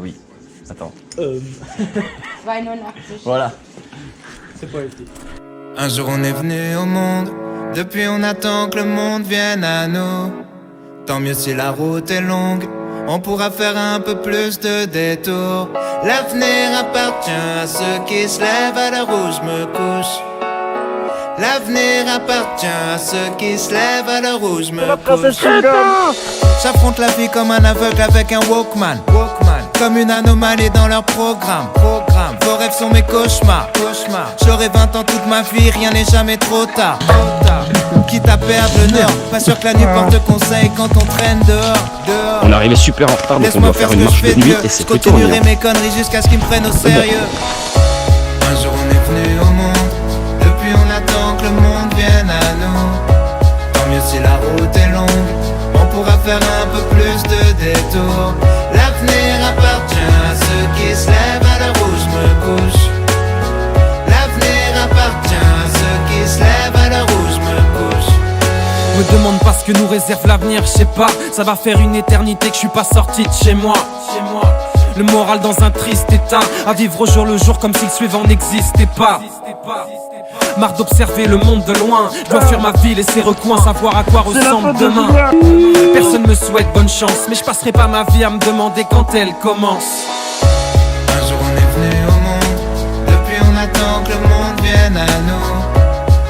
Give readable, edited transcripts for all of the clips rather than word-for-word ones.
Oui. Attends. 82. Voilà. C'est poétique. Un jour on est venu au monde, depuis on attend que le monde vienne à nous. Tant mieux si la route est longue, on pourra faire un peu plus de détours. L'avenir appartient à ceux qui se lèvent à l'heure où je me couche. L'avenir appartient à ceux qui se lèvent à l'heure où je me couche. J'affronte la vie comme un aveugle avec un Walkman. Comme une anomalie dans leur programme. Vos rêves sont mes cauchemars. J'aurai 20 ans toute ma vie, rien n'est jamais trop tard. Quitte à perdre le nord, pas sûr que la nuit porte conseil quand on traîne dehors. On est arrivé super en retard, donc on doit faire une marche de nuit et c'est plutôt continuerai ennuyant. mes conneries jusqu'à ce qu'ils me prennent au sérieux. Un jour on est venu au monde, depuis on attend que le monde vienne à nous. Tant mieux si la route est longue, on pourra faire un peu plus de détours. L'avenir appartient à ceux qui se lèvent à l'heure où je me couche. L'avenir appartient à ceux qui se lèvent à l'heure où je me couche. Me demande pas ce que nous réserve l'avenir, je sais pas. Ça va faire une éternité que je suis pas sorti de chez moi. Le moral dans un triste état, à vivre au jour le jour comme si le suivant n'existait pas. Marre d'observer le monde de loin, je dois fuir ma ville et ses recoins, savoir à quoi ressemble demain. Personne me souhaite bonne chance, mais je passerai pas ma vie à me demander quand elle commence. Un jour on est venu au monde, depuis on attend que le monde vienne à nous.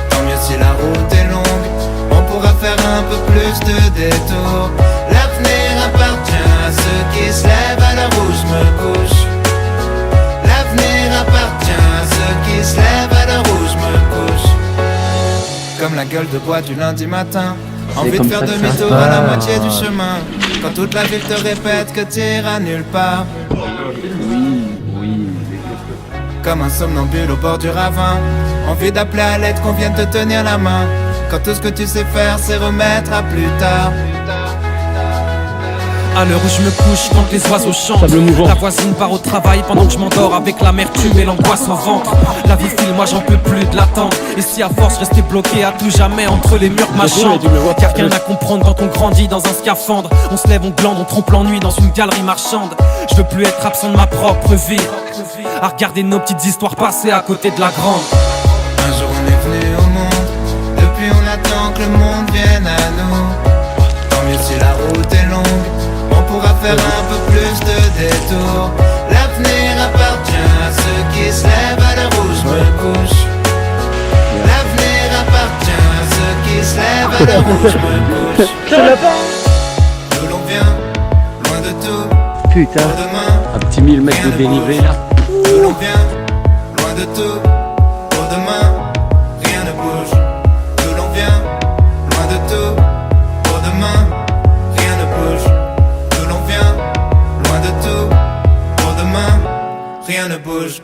Tant mieux si la route est longue, on pourra faire un peu plus de détours. L'avenir appartient à ceux qui se lèvent à l'heure où je me couche. L'avenir appartient à ceux qui se lèvent à l'heure où je me couche. Comme la gueule de bois du lundi matin, envie de faire demi-tour à la moitié du chemin. Quand toute la ville te répète que t'iras nulle part. Comme un somnambule au bord du ravin, envie d'appeler à l'aide qu'on vienne te tenir la main. Quand tout ce que tu sais faire c'est remettre à plus tard. À l'heure où je me couche, quand les oiseaux chantent, la voisine part au travail pendant que je m'endors avec l'amertume et l'angoisse au ventre. La vie file, moi j'en peux plus de l'attendre. Et si à force rester bloqué à tout jamais entre les murs de ma chambre, y'a rien à comprendre quand on grandit dans un scaphandre. On se lève, on glande, on trompe l'ennui dans une galerie marchande. Je veux plus être absent de ma propre vie, à regarder nos petites histoires passer à côté de la grande. Un jour on est venu au monde, depuis on attend que le monde vienne à nous. Tant mieux si la route est longue, on pourra faire un peu plus de détours. L'avenir appartient à ceux qui se lèvent à l'heure où je me couche. L'avenir appartient à ceux qui se lèvent à l'heure où je me couche. D'où l'on vient, loin de tout, Putain, pour demain, un petit 1000 mètres de dénivelé là. d'où l'on vient, loin de tout, pour demain, rien ne bouge. D'où l'on vient, loin de tout, pour demain, rien ne bouge. D'où l'on vient, loin de tout, pour demain, rien ne bouge.